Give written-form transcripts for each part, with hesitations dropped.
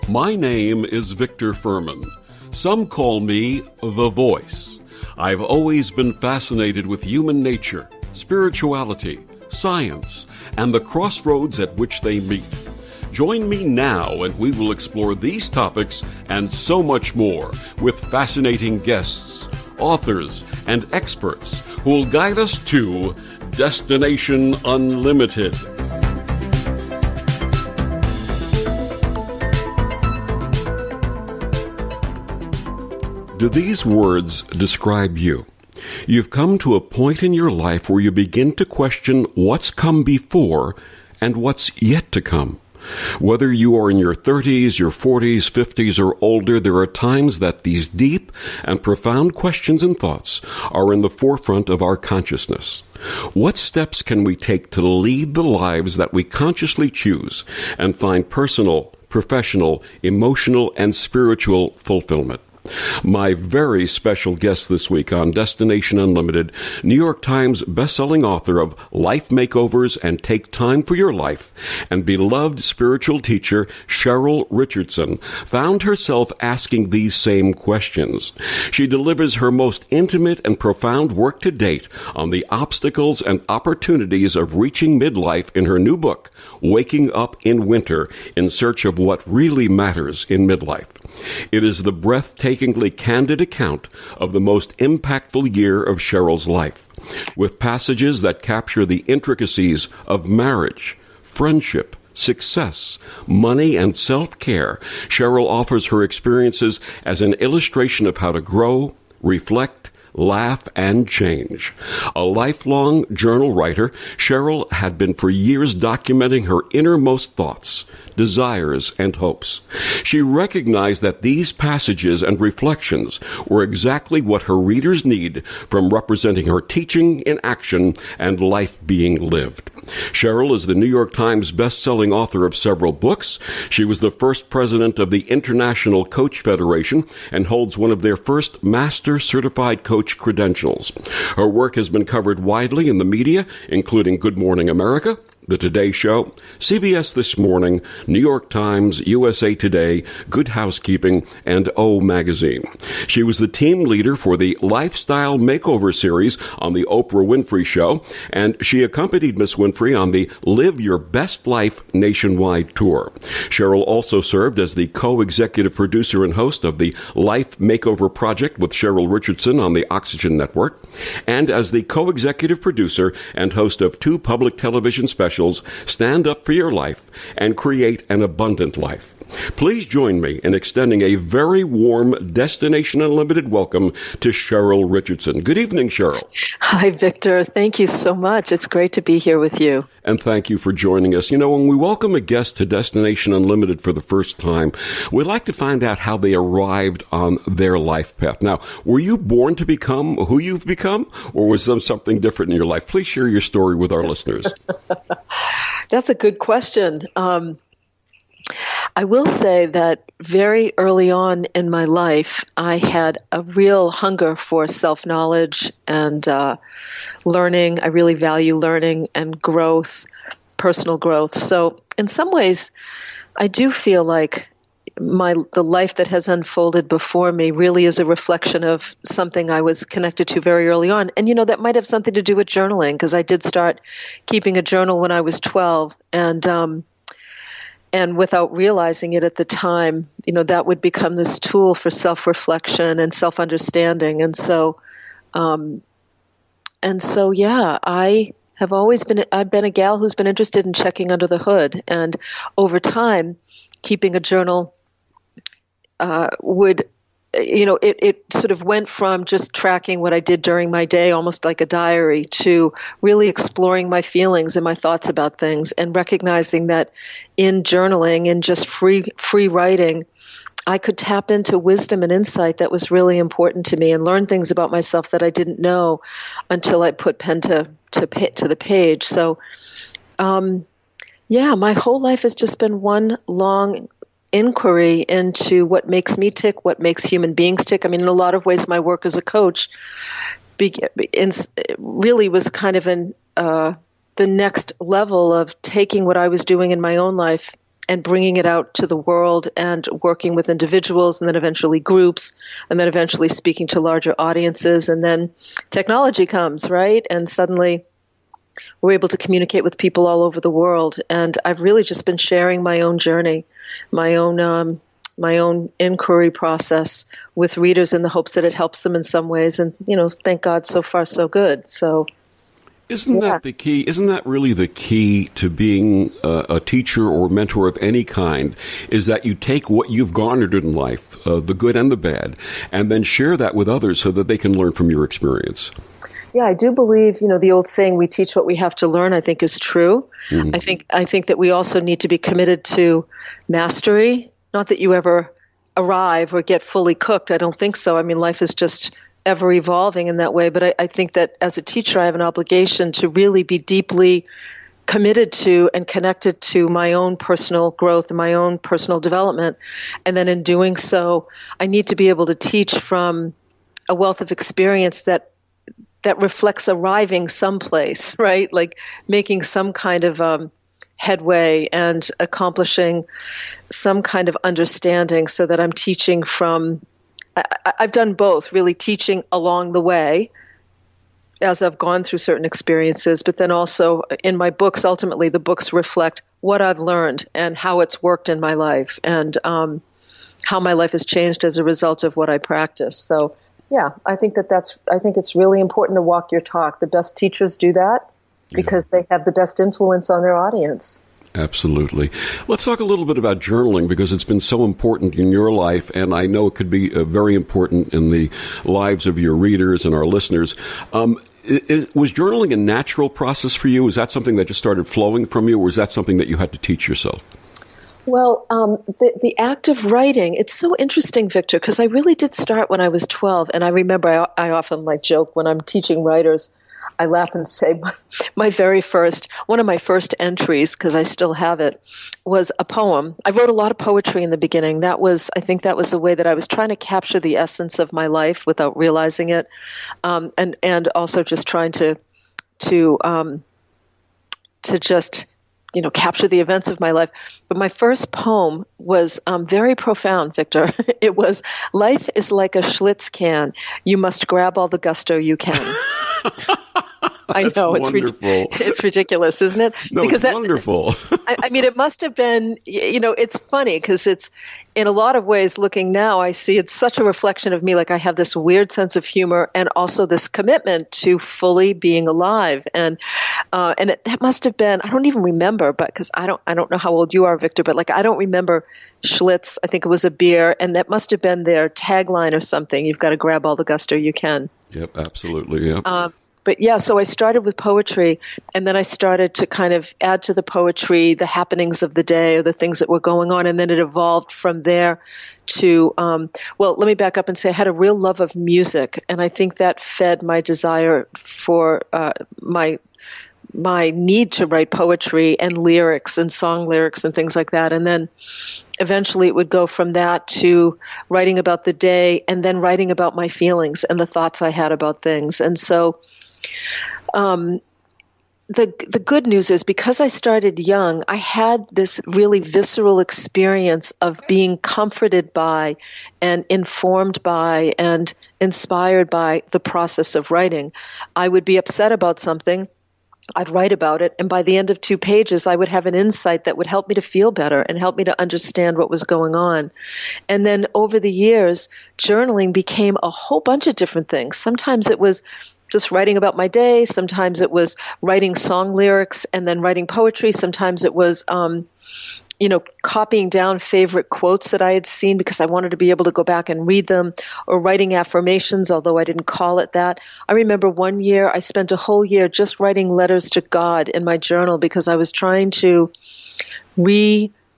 My name is Victor Furman. Some call me the Voice. I've always been fascinated with human nature, spirituality, science, and the crossroads at which they meet. Join me now and we will explore these topics and so much more with fascinating guests, authors, and experts who will guide us to Destination Unlimited. Do these words describe you? You've come to a point in your life where you begin to question what's come before and what's yet to come. Whether you are in your 30s, your 40s, 50s, or older, there are times that these deep and profound questions and thoughts are in the forefront of our consciousness. What steps can we take to lead the lives that we consciously choose and find personal, professional, emotional, and spiritual fulfillment? My very special guest this week on Destination Unlimited, New York Times bestselling author of Life Makeovers and Take Time for Your Life, and beloved spiritual teacher Cheryl Richardson, found herself asking these same questions. She delivers her most intimate and profound work to date on the obstacles and opportunities of reaching midlife in her new book, Waking Up in Winter, in Search of What Really Matters in Midlife. It is the breathtakingly candid account of the most impactful year of Cheryl's life, with passages that capture the intricacies of marriage, friendship, success, money, and self-care. Cheryl offers her experiences as an illustration of how to grow, reflect, laugh, and change. A lifelong journal writer, Cheryl had been for years documenting her innermost thoughts, desires, and hopes. She recognized that these passages and reflections were exactly what her readers need from representing her teaching in action and life being lived. Cheryl is the New York Times best-selling author of several books. She was the first president of the International Coach Federation and holds one of their first Master Certified Coach credentials. Her work has been covered widely in the media, including Good Morning America, The Today Show, CBS This Morning, New York Times, USA Today, Good Housekeeping, and O Magazine. She was the team leader for the Lifestyle Makeover series on the Oprah Winfrey Show, and she accompanied Miss Winfrey on the Live Your Best Life nationwide tour. Cheryl also served as the co-executive producer and host of the Life Makeover Project with Cheryl Richardson on the Oxygen Network, and as the co-executive producer and host of two public television specials, Stand Up for Your Life and Create an Abundant Life. Please join me in extending a very warm Destination Unlimited welcome to Cheryl Richardson. Good evening, Cheryl. Hi, Victor. Thank you so much. It's great to be here with you. And thank you for joining us. You know, when we welcome a guest to Destination Unlimited for the first time, we like to find out how they arrived on their life path. Now, were you born to become who you've become, or was there something different in your life? Please share your story with our listeners. That's a good question. I will say that very early on in my life, I had a real hunger for self-knowledge and learning. I really value learning and growth, personal growth. So in some ways, I do feel like the life that has unfolded before me really is a reflection of something I was connected to very early on. And, you know, that might have something to do with journaling, because I did start keeping a journal when I was 12. And without realizing it at the time, you know, that would become this tool for self-reflection and self-understanding. And so, yeah, I've been a gal who's been interested in checking under the hood. And over time, keeping a journal it sort of went from just tracking what I did during my day, almost like a diary, to really exploring my feelings and my thoughts about things, and recognizing that in journaling and just free writing, I could tap into wisdom and insight that was really important to me, and learn things about myself that I didn't know until I put pen to the page. So, my whole life has just been one long inquiry into what makes me tick, what makes human beings tick. I mean, in a lot of ways, my work as a coach really was kind of the next level of taking what I was doing in my own life and bringing it out to the world and working with individuals and then eventually groups and then eventually speaking to larger audiences. And then technology comes, right? And suddenly we're able to communicate with people all over the world. And I've really just been sharing my own journey, my own inquiry process with readers in the hopes that it helps them in some ways. And, thank God so far so good. So isn't that the key? Isn't that really the key to being a teacher or mentor of any kind, is that you take what you've garnered in life, the good and the bad, and then share that with others so that they can learn from your experience? Yeah, I do believe, the old saying, we teach what we have to learn, I think is true. Mm-hmm. I think that we also need to be committed to mastery. Not that you ever arrive or get fully cooked. I don't think so. I mean, life is just ever evolving in that way. But I think that as a teacher, I have an obligation to really be deeply committed to and connected to my own personal growth and my own personal development. And then in doing so, I need to be able to teach from a wealth of experience that reflects arriving someplace, right? Like making some kind of headway and accomplishing some kind of understanding, so that I'm teaching from, I've done both, really teaching along the way as I've gone through certain experiences, but then also in my books, ultimately the books reflect what I've learned and how it's worked in my life, and how my life has changed as a result of what I practice. So yeah, I think it's really important to walk your talk. The best teachers do that because they have the best influence on their audience. Absolutely. Let's talk a little bit about journaling, because it's been so important in your life, and I know it could be very important in the lives of your readers and our listeners. Was journaling a natural process for you? Was that something that just started flowing from you, or was that something that you had to teach yourself? Well, the act of writing, it's so interesting, Victor, because I really did start when I was 12. And I remember I often joke when I'm teaching writers, I laugh and say one of my first entries, because I still have it, was a poem. I wrote a lot of poetry in the beginning. I think that was a way that I was trying to capture the essence of my life without realizing it. And also just trying to just capture the events of my life. But my first poem was very profound, Victor. It was, "Life is like a Schlitz can. You must grab all the gusto you can." I know, it's ridiculous, isn't it? No, because it's wonderful. I mean, it must have been, it's funny because it's, in a lot of ways, looking now, I see it's such a reflection of me. Like I have this weird sense of humor and also this commitment to fully being alive. And that must have been, I don't even remember, but because I don't know how old you are, Victor, but I don't remember Schlitz. I think it was a beer, and that must have been their tagline or something. You've got to grab all the gusto you can. Yep, absolutely. Yep. But yeah, so I started with poetry, and then I started to kind of add to the poetry the happenings of the day or the things that were going on, and then it evolved from there to, let me back up and say I had a real love of music, and I think that fed my desire for my need to write poetry and lyrics and song lyrics and things like that. And then eventually it would go from that to writing about the day, and then writing about my feelings and the thoughts I had about things. And so the good news is, because I started young, I had this really visceral experience of being comforted by and informed by and inspired by the process of writing. I would be upset about something, I'd write about it, and by the end of 2 pages, I would have an insight that would help me to feel better and help me to understand what was going on. And then over the years, journaling became a whole bunch of different things. Sometimes it was just writing about my day. Sometimes it was writing song lyrics and then writing poetry. Sometimes it was, copying down favorite quotes that I had seen because I wanted to be able to go back and read them, or writing affirmations, although I didn't call it that. I remember one year I spent a whole year just writing letters to God in my journal because I was trying to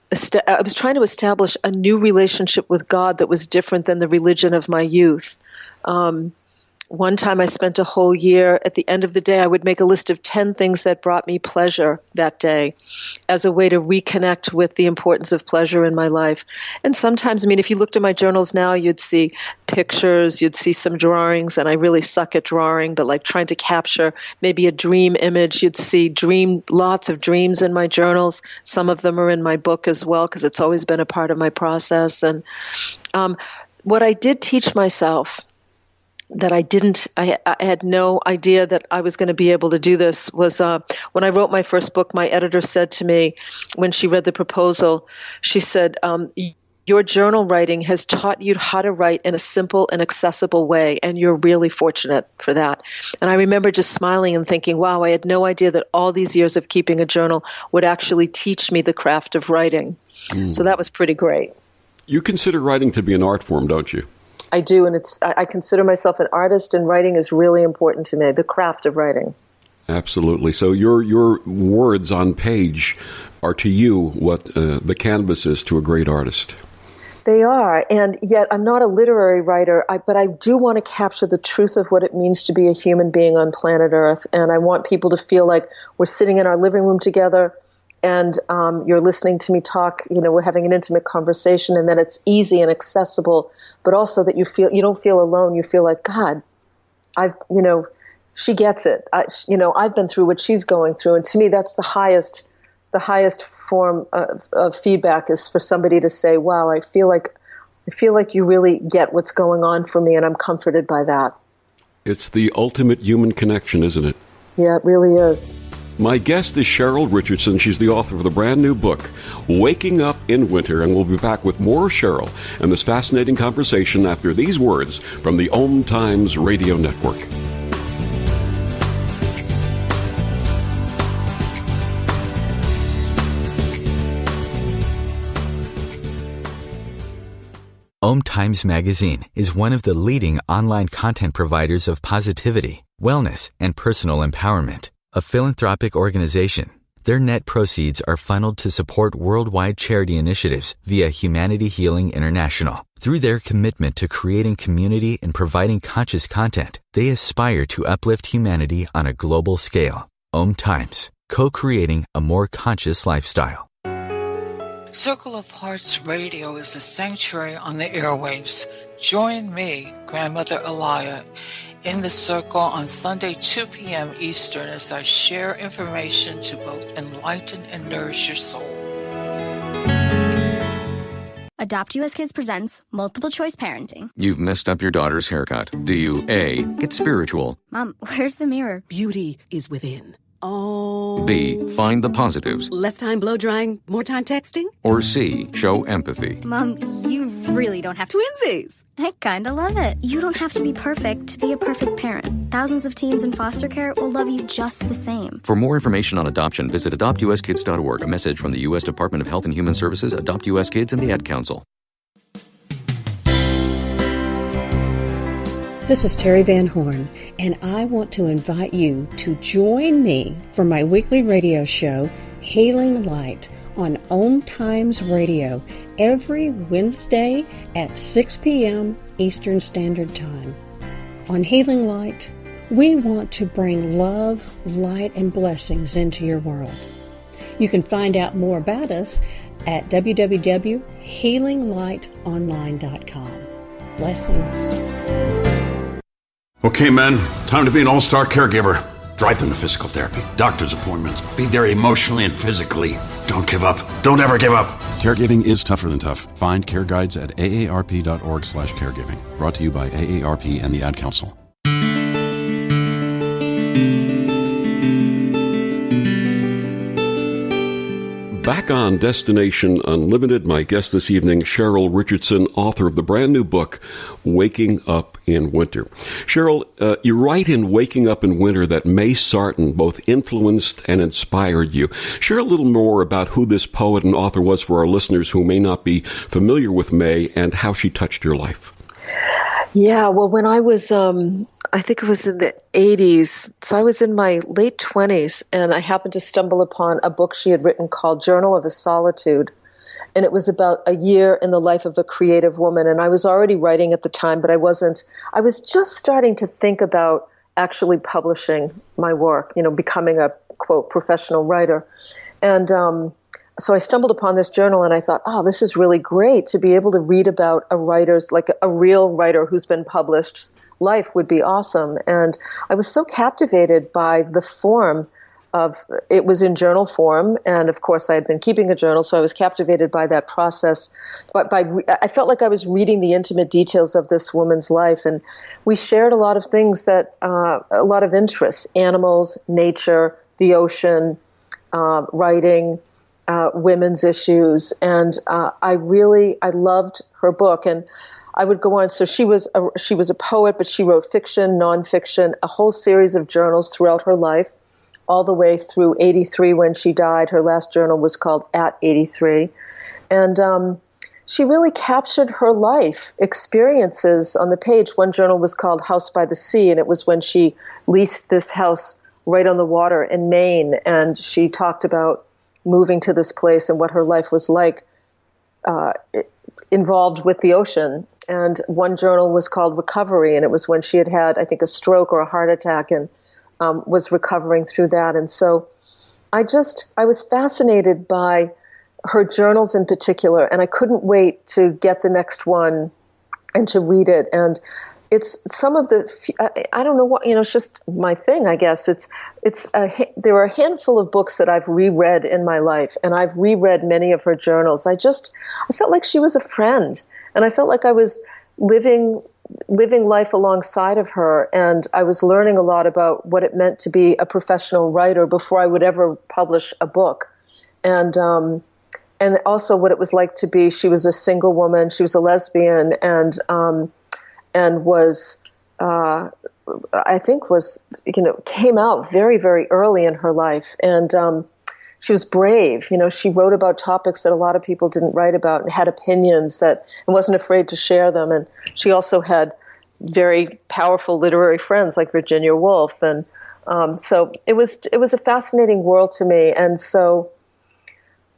establish a new relationship with God that was different than the religion of my youth. One time I spent a whole year, at the end of the day, I would make a list of 10 things that brought me pleasure that day as a way to reconnect with the importance of pleasure in my life. And sometimes, I mean, if you looked at my journals now, you'd see pictures, you'd see some drawings, and I really suck at drawing, but like trying to capture maybe a dream image, you'd see lots of dreams in my journals. Some of them are in my book as well, because it's always been a part of my process. And what I did teach myself that I had no idea that I was going to be able to do this was when I wrote my first book, my editor said to me when she read the proposal, she said, your journal writing has taught you how to write in a simple and accessible way, and you're really fortunate for that. And I remember just smiling and thinking, wow, I had no idea that all these years of keeping a journal would actually teach me the craft of writing. So that was pretty great. You consider writing to be an art form, don't you? I do, and I consider myself an artist, and writing is really important to me, the craft of writing. Absolutely. So your words on page are to you what the canvas is to a great artist. They are, and yet I'm not a literary writer, but I do want to capture the truth of what it means to be a human being on planet Earth, and I want people to feel like we're sitting in our living room together, and you're listening to me talk, we're having an intimate conversation, and that it's easy and accessible, but also that you don't feel alone. You feel like, God, she gets it. I've been through what she's going through, and to me, that's the highest form of feedback is for somebody to say, wow, I feel like you really get what's going on for me, and I'm comforted by that. It's the ultimate human connection, isn't it? Yeah, it really is. My guest is Cheryl Richardson. She's the author of the brand new book, Waking Up in Winter, and we'll be back with more Cheryl and this fascinating conversation after these words from the OMTimes Radio Network. OMTimes Magazine is one of the leading online content providers of positivity, wellness, and personal empowerment. A philanthropic organization, their net proceeds are funneled to support worldwide charity initiatives via Humanity Healing International. Through their commitment to creating community and providing conscious content, they aspire to uplift humanity on a global scale. OMTimes, co-creating a more conscious lifestyle. Circle of Hearts Radio is a sanctuary on the airwaves. Join me, Grandmother Elia, in the circle on Sunday, 2 p.m. Eastern as I share information to both enlighten and nourish your soul. Adopt US Kids presents Multiple Choice Parenting. You've messed up your daughter's haircut. Do you A, get spiritual? Mom, where's the mirror? Beauty is within. Oh. B, find the positives? Less time blow drying, more time texting? Or C, show empathy? Mom, you really don't have to. Twinsies! I kinda love it. You don't have to be perfect to be a perfect parent. Thousands of teens in foster care will love you just the same. For more information on adoption, visit adoptuskids.org. A message from the U.S. Department of Health and Human Services, Adopt U.S. Kids, and the Ad Council. This is Terry Van Horn, and I want to invite you to join me for my weekly radio show, Healing Light, on OMTimes Radio, every Wednesday at 6 p.m. Eastern Standard Time. On Healing Light, we want to bring love, light, and blessings into your world. You can find out more about us at www.healinglightonline.com. Blessings. Okay, men, time to be an all-star caregiver. Drive them to physical therapy, doctor's appointments, be there emotionally and physically. Don't give up. Don't ever give up. Caregiving is tougher than tough. Find care guides at aarp.org/caregiving. Brought to you by AARP and the Ad Council. Back on Destination Unlimited, my guest this evening, Cheryl Richardson, author of the brand new book, Waking Up in Winter. Cheryl, you write in Waking Up in Winter that May Sarton both influenced and inspired you. Share a little more about who this poet and author was for our listeners who may not be familiar with May and how she touched your life. Yeah, well, when I was, I think it was in the 80s, so I was in my late 20s, and I happened to stumble upon a book she had written called Journal of a Solitude. And it was about a year in the life of a creative woman. And I was already writing at the time, but I was just starting to think about actually publishing my work, becoming a, quote, professional writer. And so I stumbled upon this journal and I thought, oh, this is really great to be able to read about a writer's, like a real writer who's been published life would be awesome. And I was so captivated by the form of, it was in journal form. And of course I had been keeping a journal, so I was captivated by that process. But I felt like I was reading the intimate details of this woman's life. And we shared a lot of things that, a lot of interests, animals, nature, the ocean, writing, women's issues. And I loved her book. And I would go on. So she was a poet, but she wrote fiction, nonfiction, a whole series of journals throughout her life, all the way through 83 when she died. Her last journal was called At 83. And she really captured her life experiences on the page. One journal was called House by the Sea, and it was when she leased this house right on the water in Maine. And she talked about moving to this place and what her life was like involved with the ocean. And one journal was called Recovery, and it was when she had, I think, a stroke or a heart attack and was recovering through that. And so I was fascinated by her journals in particular, and I couldn't wait to get the next one and to read it. And it's some of the, I don't know what, it's just my thing, I guess. There are a handful of books that I've reread in my life, and I've reread many of her journals. I felt like she was a friend, and I felt like I was living life alongside of her, and I was learning a lot about what it meant to be a professional writer before I would ever publish a book. And also what it was like to be, she was a single woman, she was a lesbian, and was, I think came out very, very early in her life. And she was brave. She wrote about topics that a lot of people didn't write about and had opinions and wasn't afraid to share them. And she also had very powerful literary friends like Virginia Woolf. And so it was a fascinating world to me. And so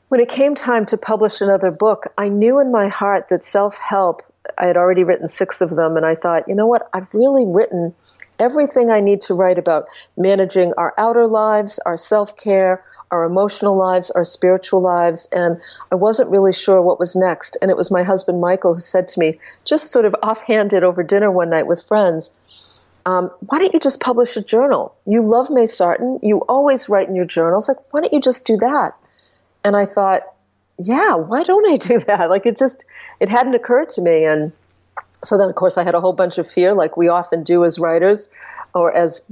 when it came time to publish another book, I knew in my heart that self-help, I had already written 6 of them, and I thought, you know what, I've really written everything I need to write about managing our outer lives, our self-care, our emotional lives, our spiritual lives, and I wasn't really sure what was next. And it was my husband, Michael, who said to me, just sort of offhanded over dinner one night with friends, why don't you just publish a journal? You love May Sarton. You always write in your journals. Like, why don't you just do that? And I thought, yeah, why don't I do that? Like, it hadn't occurred to me. And so then, of course, I had a whole bunch of fear, like we often do as writers or as,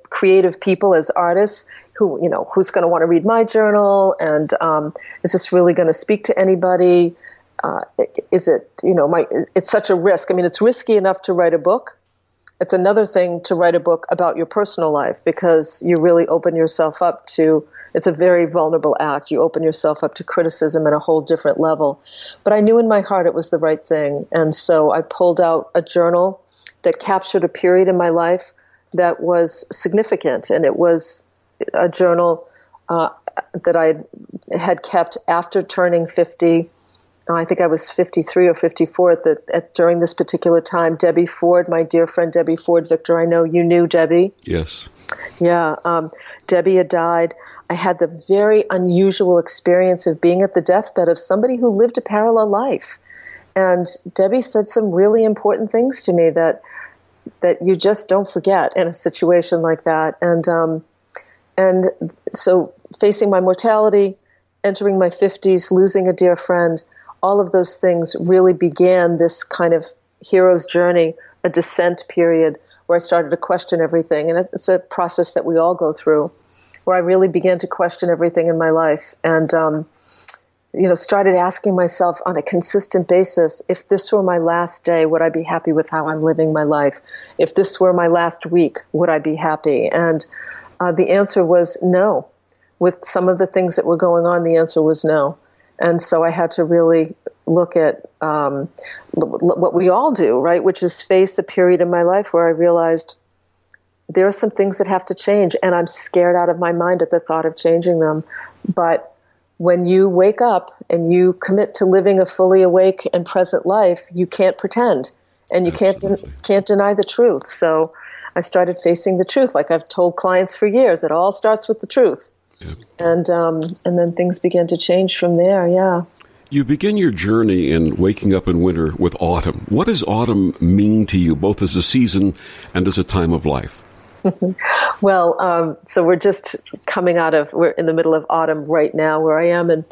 creative people, as artists, who's going to want to read my journal? And is this really going to speak to anybody? Is it, it's such a risk. I mean, it's risky enough to write a book. It's another thing to write a book about your personal life, because you really open yourself up to, it's a very vulnerable act. You open yourself up to criticism at a whole different level. But I knew in my heart it was the right thing. And so I pulled out a journal that captured a period in my life that was significant. And it was a journal that I had kept after turning 50. I think I was 53 or 54 during this particular time. Debbie Ford, my dear friend Debbie Ford, Victor, I know you knew Debbie. Yes. Yeah, Debbie had died. I had the very unusual experience of being at the deathbed of somebody who lived a parallel life. And Debbie said some really important things to me that you just don't forget in a situation like that. And so facing my mortality, entering my 50s, losing a dear friend, all of those things really began this kind of hero's journey, a descent period where I started to question everything. And it's a process that we all go through, where I really began to question everything in my life and, started asking myself on a consistent basis, if this were my last day, would I be happy with how I'm living my life? If this were my last week, would I be happy? And the answer was no. With some of the things that were going on, the answer was no. And so I had to really look at what we all do, right, which is face a period in my life where I realized there are some things that have to change, and I'm scared out of my mind at the thought of changing them. But when you wake up and you commit to living a fully awake and present life, you can't pretend, and you can't deny the truth. So I started facing the truth, like I've told clients for years. It all starts with the truth, and then things began to change from there. Yeah. You begin your journey in waking up in winter with autumn. What does autumn mean to you, both as a season and as a time of life? Well, so we're in the middle of autumn right now where I am. And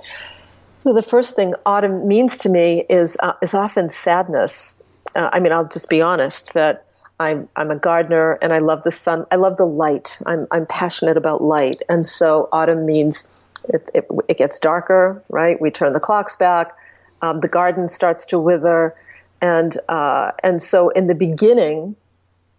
the first thing autumn means to me is often sadness. I'll just be honest that I'm a gardener and I love the sun. I love the light. I'm passionate about light. And so autumn means it gets darker, right? We turn the clocks back. The garden starts to wither. And so in the beginning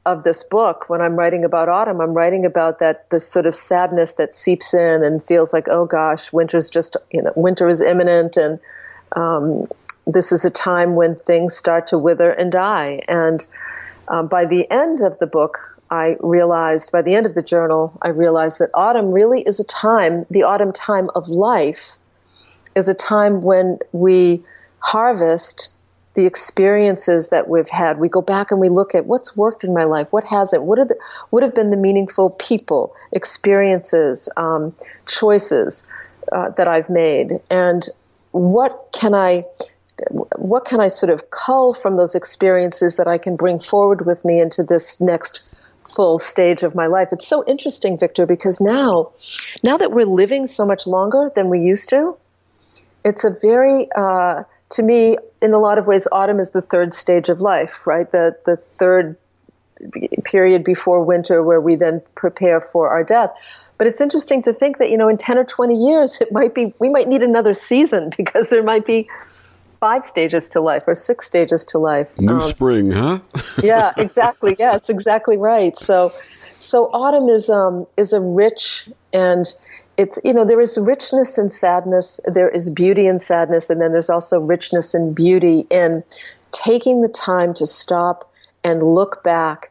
of this book, when I'm writing about autumn, I'm writing about this sort of sadness that seeps in and feels like, oh gosh, winter is imminent, and this is a time when things start to wither and die. And by the end of the book, by the end of the journal, I realized that autumn really is a time, the autumn time of life, is a time when we harvest the experiences that we've had. We go back and we look at what's worked in my life, what hasn't, what have been the meaningful people, experiences, choices that I've made, and what can I sort of cull from those experiences that I can bring forward with me into this next full stage of my life. It's so interesting, Victor, because now that we're living so much longer than we used to, it's a very, to me, in a lot of ways, autumn is the third stage of life, right? The third period before winter, where we then prepare for our death. But it's interesting to think that, in 10 or 20 years, we might need another season, because there might be 5 stages to life or 6 stages to life. New spring, huh? Yeah, exactly. Yes, exactly right. So autumn is a rich, and it's, there is richness in sadness, there is beauty in sadness, and then there's also richness and beauty in taking the time to stop and look back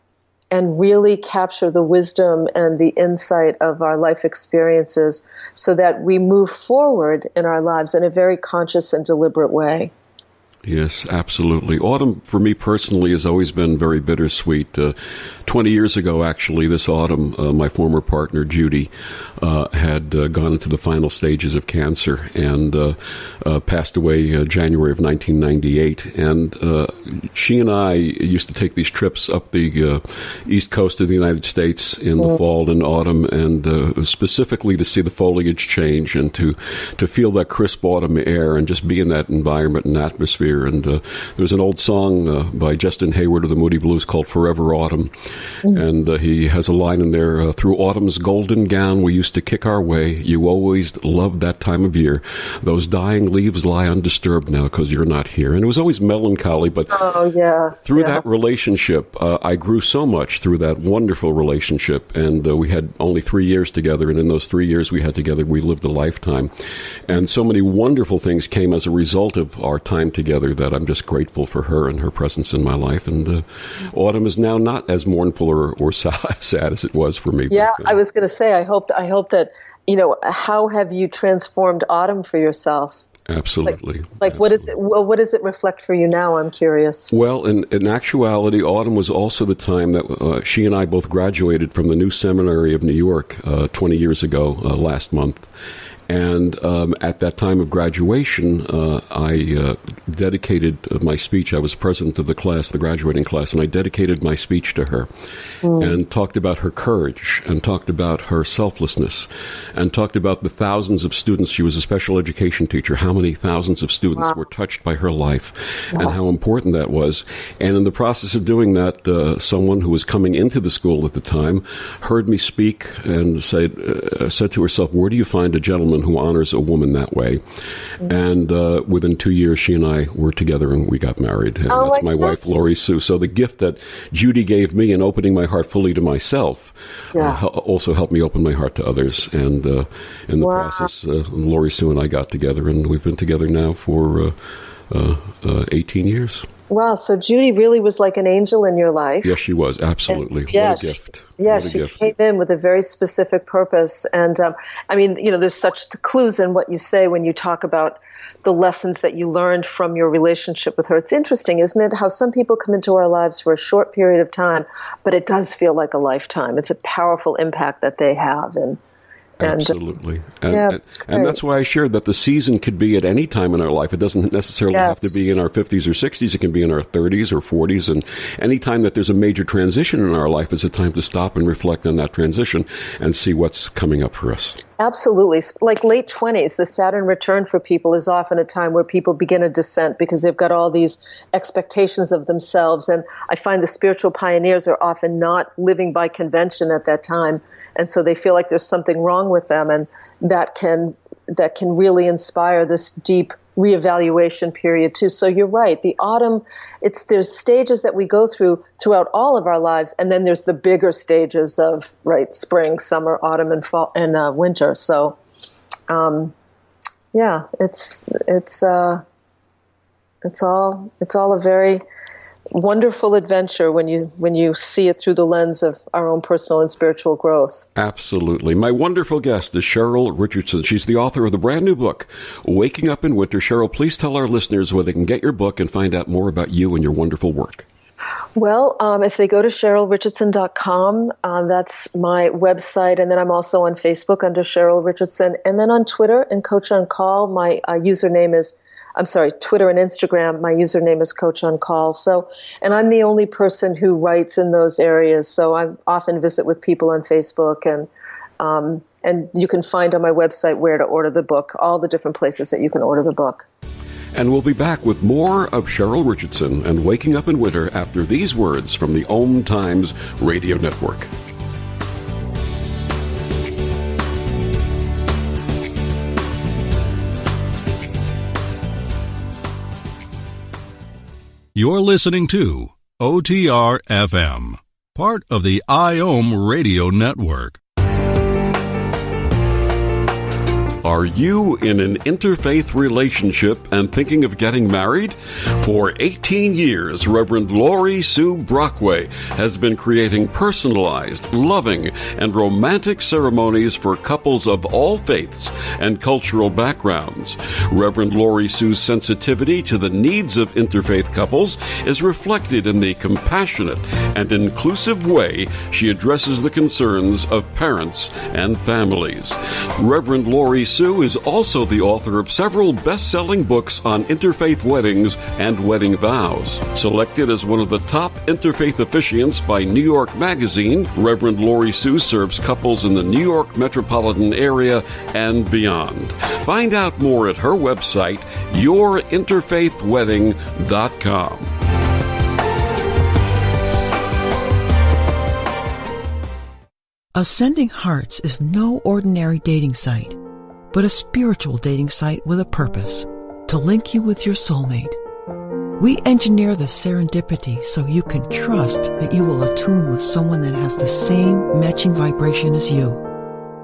and really capture the wisdom and the insight of our life experiences so that we move forward in our lives in a very conscious and deliberate way. Yes, absolutely. Autumn, for me personally, has always been very bittersweet. 20 years ago, actually, this autumn, my former partner, Judy, had gone into the final stages of cancer and passed away January of 1998. And she and I used to take these trips up the east coast of the United States in the fall and autumn, and specifically to see the foliage change and to feel that crisp autumn air and just be in that environment and atmosphere. And there's an old song by Justin Hayward of the Moody Blues called Forever Autumn. And he has a line in there, through autumn's golden gown we used to kick our way. You always loved that time of year. Those dying leaves lie undisturbed now because you're not here. And it was always melancholy, but through that relationship, I grew so much through that wonderful relationship. And we had only 3 years together. And in those 3 years we had together, we lived a lifetime. And so many wonderful things came as a result of our time together that I'm just grateful for her and her presence in my life. And autumn is now not as mournful or sad as it was for me. Yeah, but, I was going to say, I hope that, how have you transformed autumn for yourself? Absolutely. Like what is it? Well, what does it reflect for you now? I'm curious. Well, in actuality, autumn was also the time that she and I both graduated from the New Seminary of New York 20 years ago, last month. And at that time of graduation, I dedicated my speech. I was president of the class, the graduating class, and I dedicated my speech to her and talked about her courage and talked about her selflessness and talked about the thousands of students. She was a special education teacher. How many thousands of students were touched by her life and how important that was. And in the process of doing that, someone who was coming into the school at the time heard me speak and said to herself, where do you find a gentleman who honors a woman that way? And within 2 years, she and I were together and we got married. And that's my wife, Lori Sue. So the gift that Judy gave me in opening my heart fully to myself also helped me open my heart to others. And in the process, Lori Sue and I got together, and we've been together now for 18 years. Wow, so Judy really was like an angel in your life. Yes, she was. Absolutely. And, what a gift. Yeah, what a she gift. came in with a very specific purpose. And I mean, there's such clues in what you say when you talk about the lessons that you learned from your relationship with her. It's interesting, isn't it, how some people come into our lives for a short period of time, but it does feel like a lifetime. It's a powerful impact that they have. Absolutely. And that's why I shared that the season could be at any time in our life. It doesn't necessarily have to be in our 50s or 60s. It can be in our 30s or 40s. And any time that there's a major transition in our life is a time to stop and reflect on that transition and see what's coming up for us. Absolutely. Like late 20s, the Saturn return for people is often a time where people begin a descent because they've got all these expectations of themselves. And I find the spiritual pioneers are often not living by convention at that time. And so they feel like there's something wrong with them. And that can really inspire this deep reevaluation period too. So you're right. The autumn, there's stages that we go throughout all of our lives, and then there's the bigger stages of spring, summer, autumn, and fall and winter. So, it's all a very wonderful adventure when you see it through the lens of our own personal and spiritual growth. Absolutely. My wonderful guest is Cheryl Richardson. She's the author of the brand new book, Waking Up in Winter. Cheryl, please tell our listeners where they can get your book and find out more about you and your wonderful work. Well, if they go to CherylRichardson.com, that's my website, and then I'm also on Facebook under Cheryl Richardson, and then on Twitter and Coach on Call, my username is Twitter and Instagram, my username is Coach on Call. So, and I'm the only person who writes in those areas. So I often visit with people on Facebook, and you can find on my website where to order the book, all the different places that you can order the book. And we'll be back with more of Cheryl Richardson and Waking Up in Winter after these words from the OMTimes Radio Network. You're listening to OTR FM, part of the IOM Radio Network. Are you in an interfaith relationship and thinking of getting married? For 18 years, Reverend Lori Sue Brockway has been creating personalized, loving, and romantic ceremonies for couples of all faiths and cultural backgrounds. Reverend Lori Sue's sensitivity to the needs of interfaith couples is reflected in the compassionate and inclusive way she addresses the concerns of parents and families. Reverend Lori Sue is also the author of several best-selling books on interfaith weddings and wedding vows. Selected as one of the top interfaith officiants by New York Magazine, Reverend Lori Sue serves couples in the New York metropolitan area and beyond. Find out more at her website, yourinterfaithwedding.com. Ascending Hearts is no ordinary dating site, but a spiritual dating site with a purpose, to link you with your soulmate. We engineer the serendipity so you can trust that you will attune with someone that has the same matching vibration as you.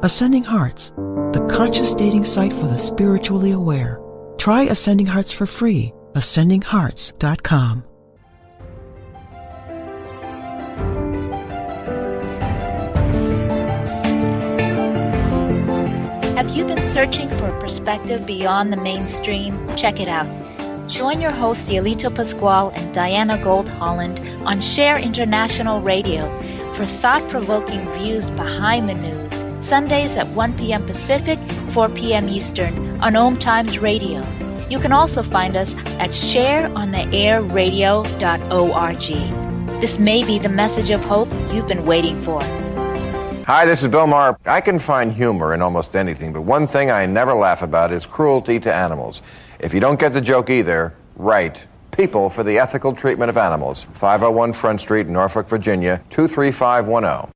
Ascending Hearts, the conscious dating site for the spiritually aware. Try Ascending Hearts for free, ascendinghearts.com. Have you been searching for a perspective beyond the mainstream? Check it out. Join your hosts Cielito Pascual and Diana Gold Holland on Share International Radio for thought-provoking views behind the news, Sundays at 1 p.m. Pacific, 4 p.m. Eastern on OMTimes Radio. You can also find us at shareontheairradio.org. This may be the message of hope you've been waiting for. Hi, this is Bill Maher. I can find humor in almost anything, but one thing I never laugh about is cruelty to animals. If you don't get the joke either, write People for the Ethical Treatment of Animals, 501 Front Street, Norfolk, Virginia, 23510.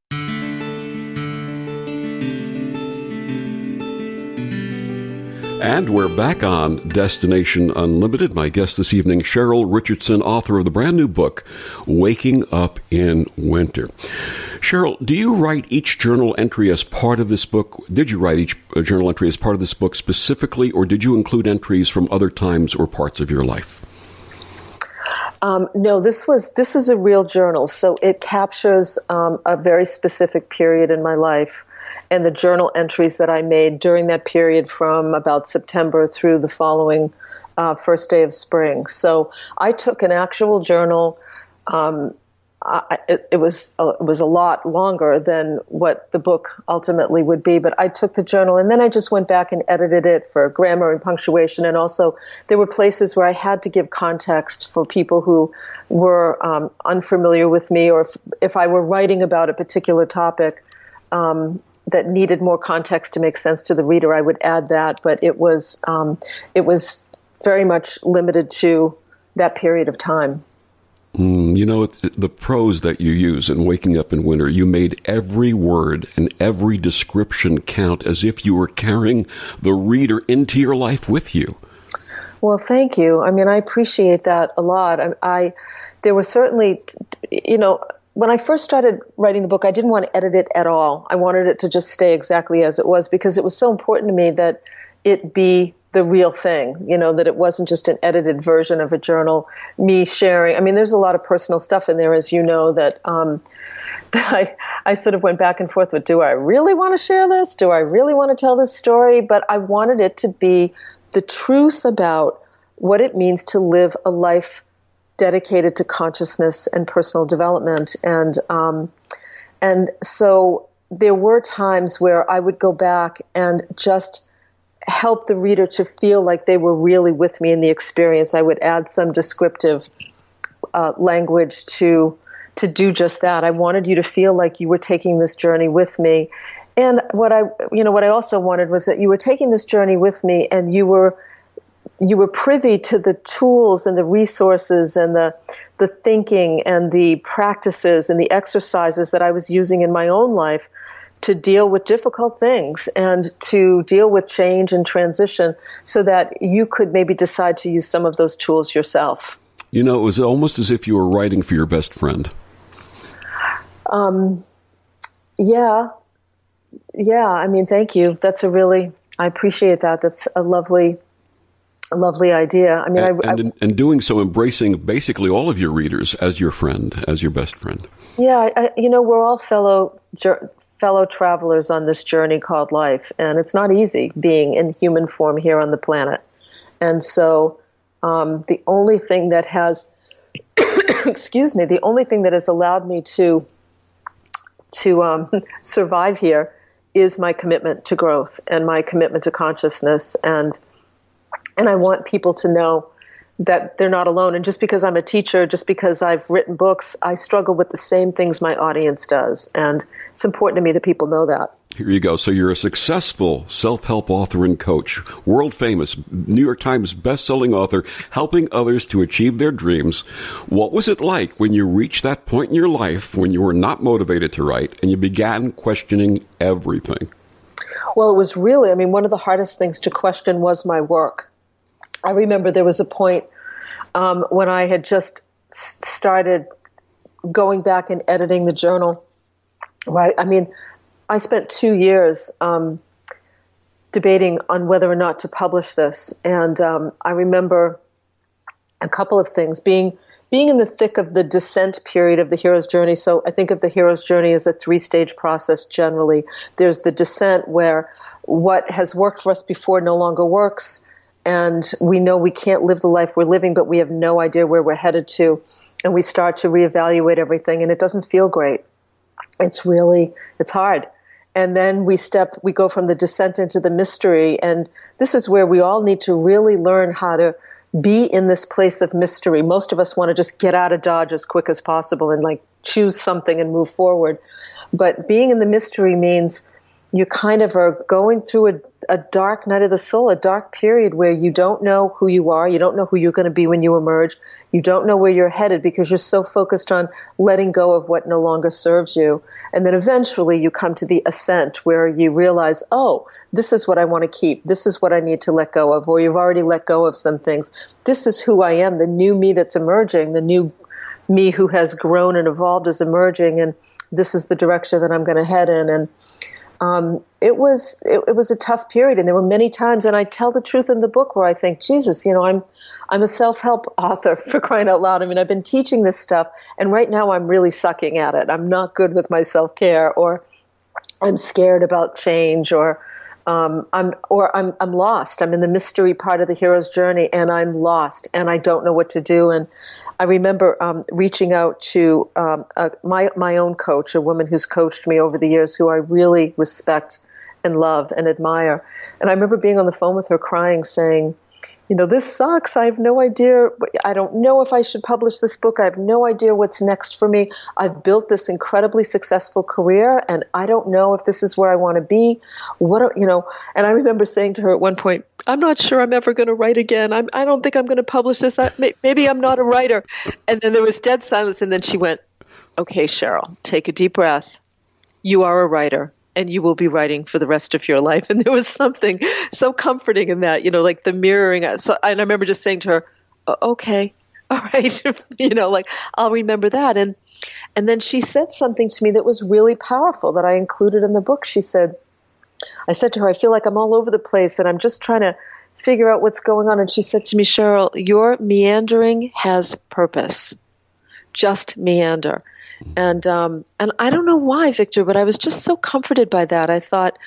And we're back on Destination Unlimited. My guest this evening, Cheryl Richardson, author of the brand new book, Waking Up in Winter. Cheryl, do you write each journal entry as part of this book? Did you write each journal entry as part of this book specifically, or did you include entries from other times or parts of your life? No, this is a real journal, so it captures a very specific period in my life, and the journal entries that I made during that period from about September through the following first day of spring. So I took an actual journal. It was a lot longer than what the book ultimately would be, but I took the journal and then I just went back and edited it for grammar and punctuation, and also there were places where I had to give context for people who were unfamiliar with me, or if I were writing about a particular topic that needed more context to make sense to the reader, I would add that, but it was very much limited to that period of time. The prose that you use in Waking Up in Winter, you made every word and every description count as if you were carrying the reader into your life with you. Well, thank you. I mean, I appreciate that a lot. There were certainly, when I first started writing the book, I didn't want to edit it at all. I wanted it to just stay exactly as it was, because it was so important to me that it be the real thing, that it wasn't just an edited version of a journal, me sharing. I mean, there's a lot of personal stuff in there, as you know, that I sort of went back and forth with, do I really want to share this? Do I really want to tell this story? But I wanted it to be the truth about what it means to live a life dedicated to consciousness and personal development. And so there were times where I would go back and just help the reader to feel like they were really with me in the experience. I would add some descriptive language to do just that. I wanted you to feel like you were taking this journey with me. And what I also wanted was that you were taking this journey with me, and you were privy to the tools and the resources and the thinking and the practices and the exercises that I was using in my own life to deal with difficult things and to deal with change and transition, so that you could maybe decide to use some of those tools yourself. It was almost as if you were writing for your best friend. Yeah. I mean, thank you. I appreciate that. That's a lovely idea. I mean, and doing so, embracing basically all of your readers as your friend, as your best friend. Yeah, we're all fellow travelers on this journey called life, and it's not easy being in human form here on the planet. And so the only thing that has the only thing that has allowed me to survive here is my commitment to growth and my commitment to consciousness, and I want people to know that they're not alone. And just because I'm a teacher, just because I've written books, I struggle with the same things my audience does. And it's important to me that people know that. Here you go. So you're a successful self-help author and coach, world famous, New York Times bestselling author, helping others to achieve their dreams. What was it like when you reached that point in your life when you were not motivated to write and you began questioning everything? Well, it was really, one of the hardest things to question was my work. I remember there was a point when I had just started going back and editing the journal. Right? I spent 2 years debating on whether or not to publish this. And I remember a couple of things. Being in the thick of the descent period of the hero's journey. So I think of the hero's journey as a 3-stage process generally. There's the descent, where what has worked for us before no longer works. And we know we can't live the life we're living, but we have no idea where we're headed to. And we start to reevaluate everything, and it doesn't feel great. It's hard. And then we go from the descent into the mystery. And this is where we all need to really learn how to be in this place of mystery. Most of us want to just get out of Dodge as quick as possible and choose something and move forward. But being in the mystery means you kind of are going through a dark night of the soul, a dark period where you don't know who you are. You don't know who you're going to be when you emerge. You don't know where you're headed because you're so focused on letting go of what no longer serves you. And then eventually you come to the ascent, where you realize, oh, this is what I want to keep. This is what I need to let go of, or you've already let go of some things. This is who I am, the new me that's emerging, the new me who has grown and evolved is emerging, and this is the direction that I'm going to head in. And it was a tough period, and there were many times, and I tell the truth in the book, where I think, Jesus, I'm a self-help author, for crying out loud. I mean, I've been teaching this stuff, and right now I'm really sucking at it. I'm not good with my self-care, or I'm scared about change, or I'm lost. I'm in the mystery part of the hero's journey, and I'm lost, and I don't know what to do. And I remember reaching out to my own coach, a woman who's coached me over the years, who I really respect and love and admire. And I remember being on the phone with her, crying, saying, this sucks. I have no idea. I don't know if I should publish this book. I have no idea what's next for me. I've built this incredibly successful career, and I don't know if this is where I want to be. And I remember saying to her at one point, I'm not sure I'm ever going to write again. I don't think I'm going to publish this. Maybe I'm not a writer. And then there was dead silence, and then she went, okay, Cheryl, take a deep breath. You are a writer, and you will be writing for the rest of your life. And there was something so comforting in that, like the mirroring. So, and I remember just saying to her, okay, all right, I'll remember that. And then she said something to me that was really powerful that I included in the book. I said to her, I feel like I'm all over the place, and I'm just trying to figure out what's going on. And she said to me, Cheryl, your meandering has purpose. Just meander. And I don't know why, Victor, but I was just so comforted by that. I thought,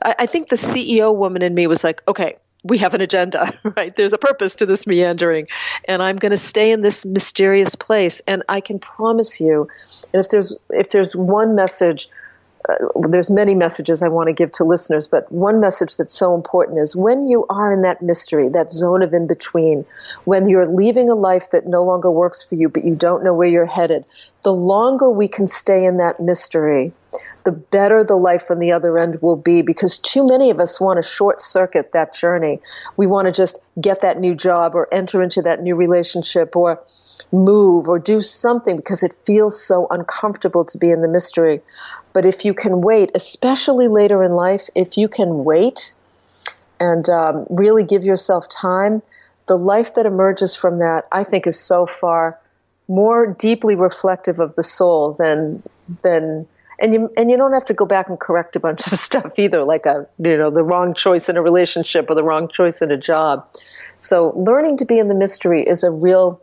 I think the CEO woman in me was like, okay, we have an agenda, right? There's a purpose to this meandering, and I'm going to stay in this mysterious place. And I can promise you, and if there's one message, there's many messages I want to give to listeners, but one message that's so important is when you are in that mystery, that zone of in-between, when you're leaving a life that no longer works for you, but you don't know where you're headed, the longer we can stay in that mystery, the better the life on the other end will be, because too many of us want to short-circuit that journey. We want to just get that new job or enter into that new relationship or move or do something because it feels so uncomfortable to be in the mystery. But if you can wait, especially later in life, if you can wait and really give yourself time, the life that emerges from that, I think, is so far more deeply reflective of the soul than and you don't have to go back and correct a bunch of stuff either, like the wrong choice in a relationship or the wrong choice in a job. So learning to be in the mystery is a real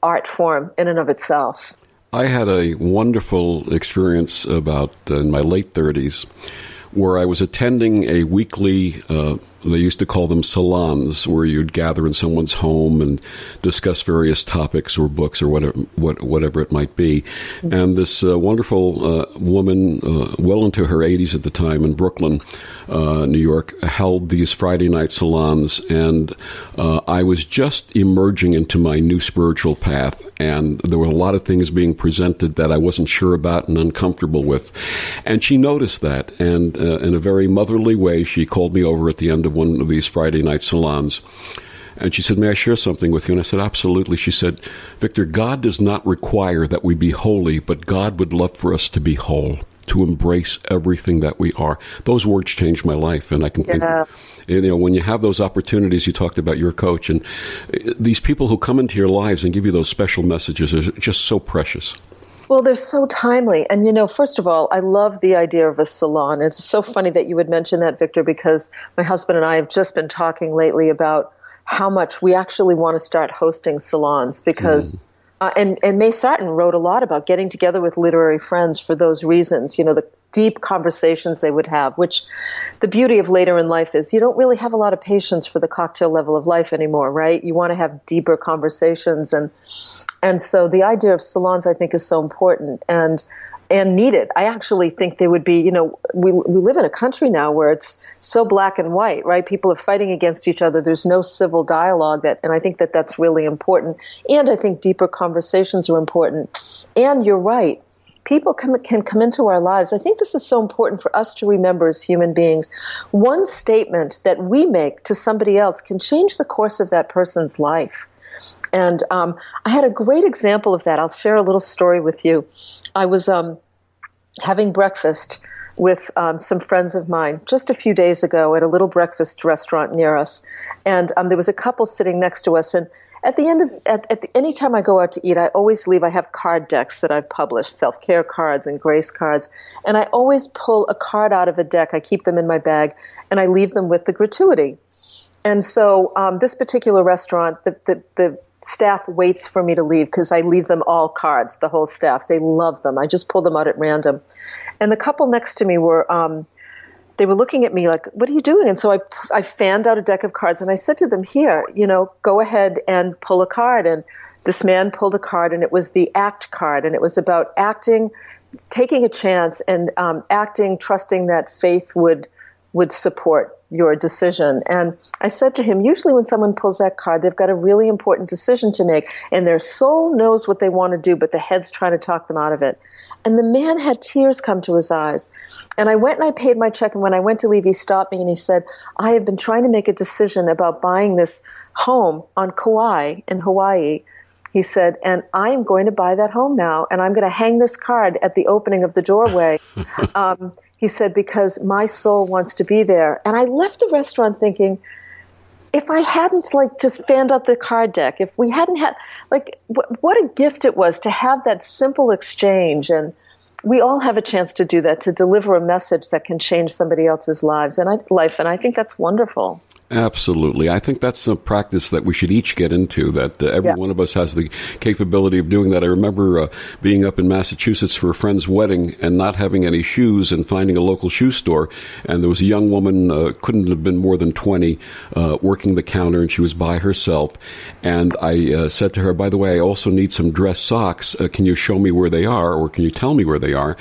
art form in and of itself. I had a wonderful experience in my late 30s where I was attending a weekly, they used to call them salons, where you'd gather in someone's home and discuss various topics or books or whatever it might be. And this wonderful woman, well into her 80s at the time, in Brooklyn, New York, held these Friday night salons. And I was just emerging into my new spiritual path. And there were a lot of things being presented that I wasn't sure about and uncomfortable with. And she noticed that. And in a very motherly way, she called me over at the end of one of these Friday night salons. And she said, may I share something with you? And I said, absolutely. She said, Victor, God does not require that we be holy, but God would love for us to be whole, to embrace everything that we are. Those words changed my life. And I can think, when you have those opportunities, you talked about your coach, and these people who come into your lives and give you those special messages are just so precious. Well, they're so timely. And, first of all, I love the idea of a salon. It's so funny that you would mention that, Victor, because my husband and I have just been talking lately about how much we actually want to start hosting salons because and May Sarton wrote a lot about getting together with literary friends for those reasons, the deep conversations they would have, which the beauty of later in life is you don't really have a lot of patience for the cocktail level of life anymore, right? You want to have deeper conversations. And so the idea of salons, I think, is so important and needed. I actually think they would be, we live in a country now where it's so black and white, right? People are fighting against each other. There's no civil dialogue and I think that that's really important. And I think deeper conversations are important. And you're right. People can come into our lives. I think this is so important for us to remember as human beings. One statement that we make to somebody else can change the course of that person's life. And I had a great example of that. I'll share a little story with you. I was having breakfast with some friends of mine just a few days ago at a little breakfast restaurant near us. And there was a couple sitting next to us. And at the end of, any time I go out to eat, I always leave, I have card decks that I've published, self-care cards and grace cards. And I always pull a card out of a deck. I keep them in my bag and I leave them with the gratuity. And so this particular restaurant, the staff waits for me to leave because I leave them all cards, the whole staff. They love them. I just pull them out at random. And the couple next to me were, they were looking at me like, what are you doing? And so I fanned out a deck of cards and I said to them, here, go ahead and pull a card. And this man pulled a card and it was the ACT card. And it was about acting, taking a chance and acting, trusting that faith would support your decision. And I said to him, usually when someone pulls that card, they've got a really important decision to make and their soul knows what they want to do, but the head's trying to talk them out of it. And the man had tears come to his eyes. And I went and I paid my check. And when I went to leave, he stopped me and he said, I have been trying to make a decision about buying this home on Kauai in Hawaii. He said, and I'm going to buy that home now, and I'm going to hang this card at the opening of the doorway. He said, because my soul wants to be there. And I left the restaurant thinking, if I hadn't just fanned out the card deck, if we hadn't had, what a gift it was to have that simple exchange. And we all have a chance to do that, to deliver a message that can change somebody else's life. And I think that's wonderful. Absolutely. I think that's a practice that we should each get into, that every one of us has the capability of doing that. I remember being up in Massachusetts for a friend's wedding and not having any shoes and finding a local shoe store. And there was a young woman, couldn't have been more than 20, working the counter, and she was by herself. And I said to her, by the way, I also need some dress socks. Can you show me where they are, or can you tell me where they are?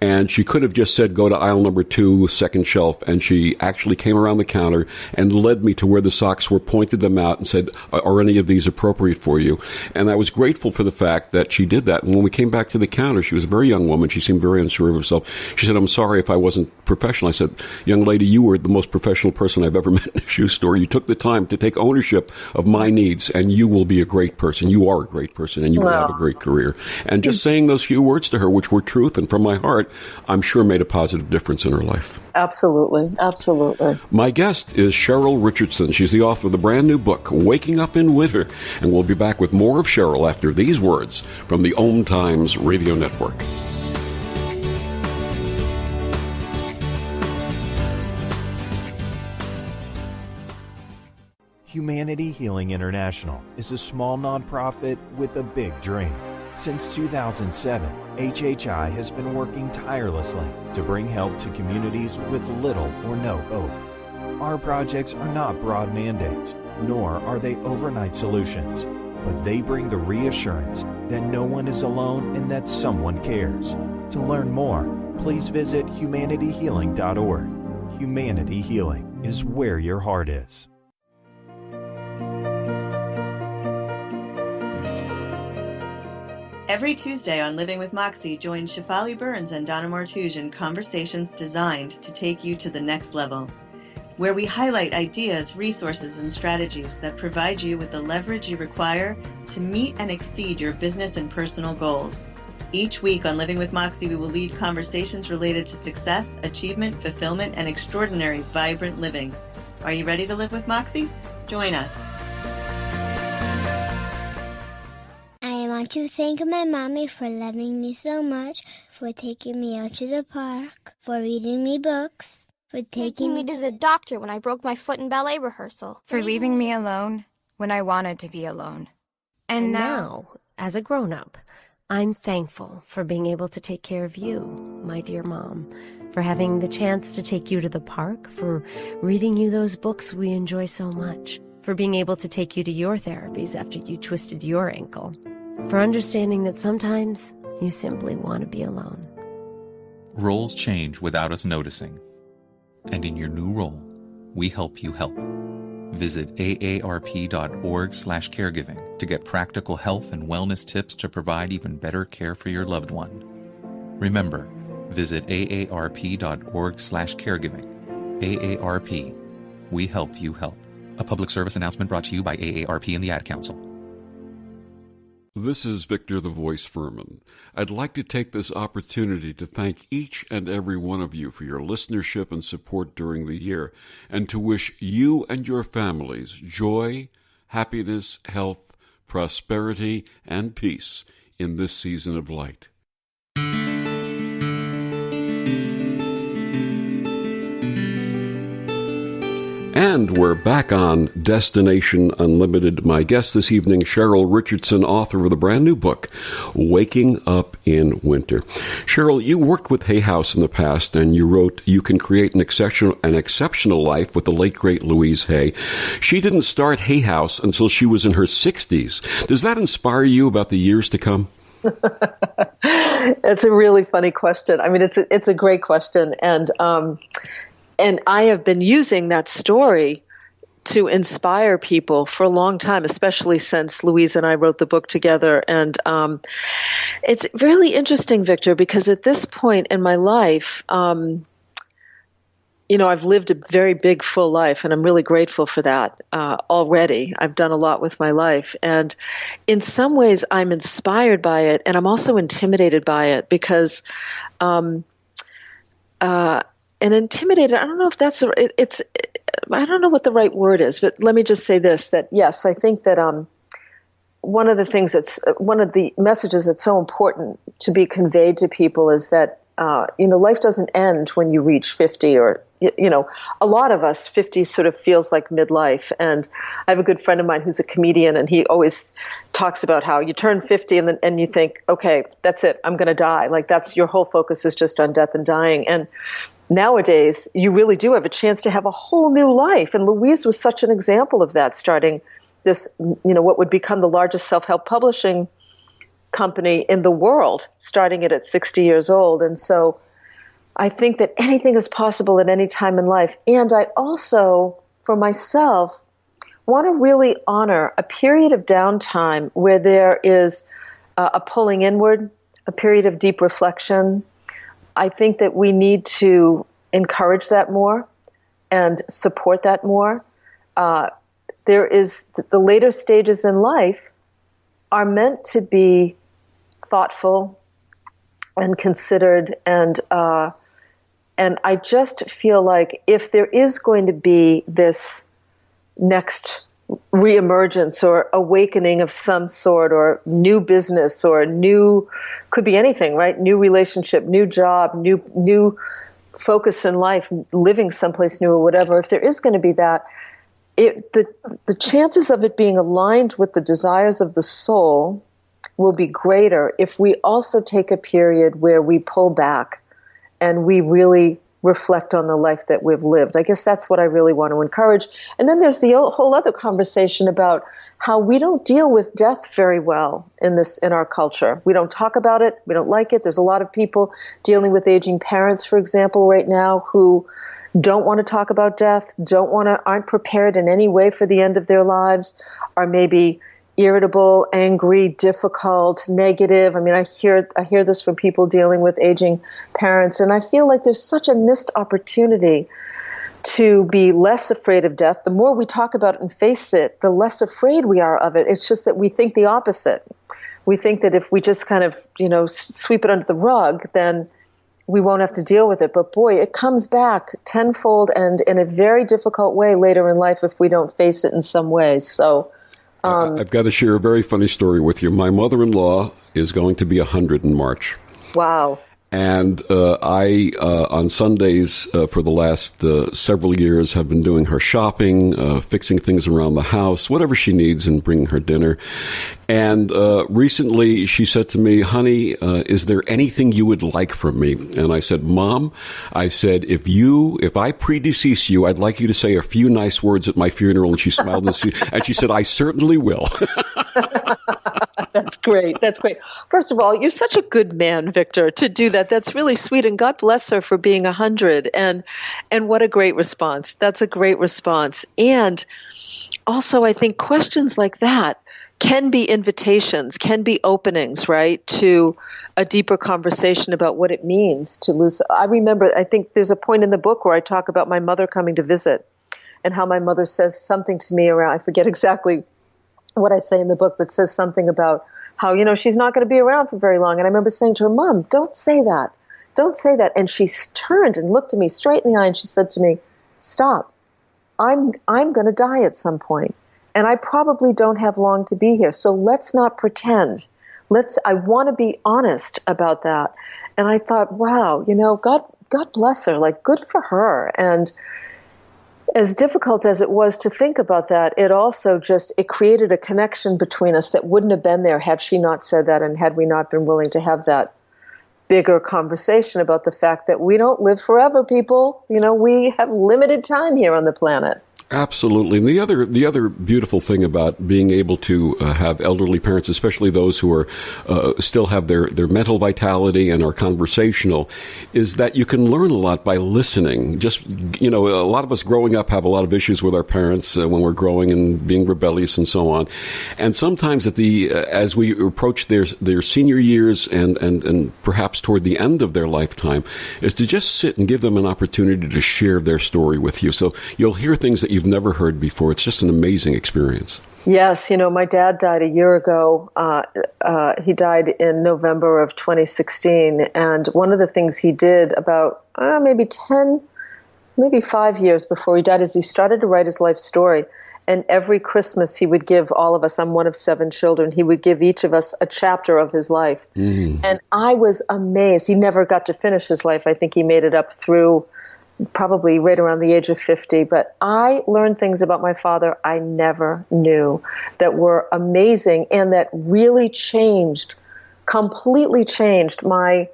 And she could have just said, go to aisle number 2, second shelf. And she actually came around the counter and led me to where the socks were, pointed them out, and said, are any of these appropriate for you? And I was grateful for the fact that she did that. And when we came back to the counter, she was a very young woman. She seemed very unsure of herself. She said, I'm sorry if I wasn't professional. I said, young lady, you were the most professional person I've ever met in a shoe store. You took the time to take ownership of my needs, and you will be a great person. You are a great person, and you will have a great career. And just saying those few words to her, which were truth and from my heart, I'm sure made a positive difference in her life. Absolutely. Absolutely. My guest is Cheryl Richardson. She's the author of the brand new book, Waking Up in Winter. And we'll be back with more of Cheryl after these words from the OMTimes Radio Network. Humanity Healing International is a small nonprofit with a big dream. Since 2007, HHI has been working tirelessly to bring help to communities with little or no hope. Our projects are not broad mandates, nor are they overnight solutions, but they bring the reassurance that no one is alone and that someone cares. To learn more, please visit humanityhealing.org. Humanity Healing is where your heart is. Every Tuesday on Living with Moxie, join Shefali Burns and Donna Martouge in conversations designed to take you to the next level, where we highlight ideas, resources, and strategies that provide you with the leverage you require to meet and exceed your business and personal goals. Each week on Living with Moxie, we will lead conversations related to success, achievement, fulfillment, and extraordinary, vibrant living. Are you ready to live with Moxie? Join us. I want to thank my mommy for loving me so much, for taking me out to the park, for reading me books, for taking me to the doctor when I broke my foot in ballet rehearsal, for leaving me alone when I wanted to be alone. And now, as a grown-up, I'm thankful for being able to take care of you, my dear mom, for having the chance to take you to the park, for reading you those books we enjoy so much, for being able to take you to your therapies after you twisted your ankle, for understanding that sometimes you simply want to be alone. Roles change without us noticing. And in your new role, we help you help. Visit aarp.org/caregiving to get practical health and wellness tips to provide even better care for your loved one. Remember, visit aarp.org/caregiving. AARP. We help you help. A public service announcement brought to you by AARP and the Ad Council. This is Victor the Voice Furman. I'd like to take this opportunity to thank each and every one of you for your listenership and support during the year, and to wish you and your families joy, happiness, health, prosperity, and peace in this season of light. And we're back on Destination Unlimited. My guest this evening, Cheryl Richardson, author of the brand new book, Waking Up in Winter. Cheryl, you worked with Hay House in the past, and you wrote, "You can create an exceptional life" with the late, great Louise Hay. She didn't start Hay House until she was in her 60s. Does that inspire you about the years to come? It's a really funny question. I mean, it's a great question. And I have been using that story to inspire people for a long time, especially since Louise and I wrote the book together. And it's really interesting, Victor, because at this point in my life, I've lived a very big, full life, and I'm really grateful for that already. I've done a lot with my life. And in some ways, I'm inspired by it, and I'm also intimidated by it because and intimidated, I don't know if that's, I don't know what the right word is, but let me just say this, that yes, I think that one of the messages that's so important to be conveyed to people is that, life doesn't end when you reach 50 or, a lot of us, 50 sort of feels like midlife. And I have a good friend of mine who's a comedian, and he always talks about how you turn 50 and you think, okay, that's it, I'm going to die. Like that's your whole focus is just on death and dying. And nowadays, you really do have a chance to have a whole new life. And Louise was such an example of that, starting this, what would become the largest self-help publishing company in the world, starting it at 60 years old. And so I think that anything is possible at any time in life. And I also, for myself, want to really honor a period of downtime where there is a pulling inward, a period of deep reflection. I think that we need to encourage that more and support that more. There is the later stages in life are meant to be thoughtful and considered, and I just feel like if there is going to be this next reemergence or awakening of some sort, or new business, or new, could be anything, right? New relationship, new job, new focus in life, living someplace new or whatever. If there is going to be that, the chances of it being aligned with the desires of the soul will be greater if we also take a period where we pull back and we really reflect on the life that we've lived. I guess that's what I really want to encourage. And then there's the whole other conversation about how we don't deal with death very well in our culture. We don't talk about it. We don't like it. There's a lot of people dealing with aging parents, for example, right now, who don't want to talk about death, aren't prepared in any way for the end of their lives, are maybe irritable, angry, difficult, negative. I mean, I hear this from people dealing with aging parents, and I feel like there's such a missed opportunity to be less afraid of death. The more we talk about it and face it, the less afraid we are of it. It's just that we think the opposite. We think that if we just kind of, sweep it under the rug, then we won't have to deal with it. But boy, it comes back tenfold and in a very difficult way later in life if we don't face it in some ways. So I've got to share a very funny story with you. My mother-in-law is going to be 100 in March. Wow. And I, on Sundays for the last several years, have been doing her shopping, fixing things around the house, whatever she needs, and bringing her dinner. And recently she said to me, "Honey, is there anything you would like from me?" And I said, "Mom," I said, if I predecease you, I'd like you to say a few nice words at my funeral." And she smiled and she said, "I certainly will." That's great. That's great. First of all, you're such a good man, Victor, to do that. That's really sweet. And God bless her for being 100. And what a great response. That's a great response. And also, I think questions like that can be invitations, can be openings, right, to a deeper conversation about what it means to lose. I think there's a point in the book where I talk about my mother coming to visit and how my mother says something to me around, I forget exactly what I say in the book, but says something about how, she's not going to be around for very long. And I remember saying to her, Mom, don't say that. Don't say that. And she turned and looked at me straight in the eye and she said to me, stop. I'm going to die at some point. And I probably don't have long to be here. So let's not pretend. I want to be honest about that. And I thought, wow, God bless her, like good for her. And as difficult as it was to think about that, it also it created a connection between us that wouldn't have been there had she not said that and had we not been willing to have that bigger conversation about the fact that we don't live forever, people. We have limited time here on the planet. Absolutely. And the other beautiful thing about being able to have elderly parents, especially those who are still have their mental vitality and are conversational, is that you can learn a lot by listening. Just, a lot of us growing up have a lot of issues with our parents when we're growing and being rebellious and so on. And sometimes as we approach their senior years and perhaps toward the end of their lifetime, is to just sit and give them an opportunity to share their story with you. So you'll hear things that you've never heard before. It's just an amazing experience. Yes, my dad died a year ago. He died in November of 2016. And one of the things he did about maybe 5 years before he died is he started to write his life story. And every Christmas he would give all of us, I'm one of 7 children, he would give each of us a chapter of his life. And I was amazed. He never got to finish his life. I think he made it up through probably right around the age of 50, but I learned things about my father I never knew that were amazing and that really completely changed my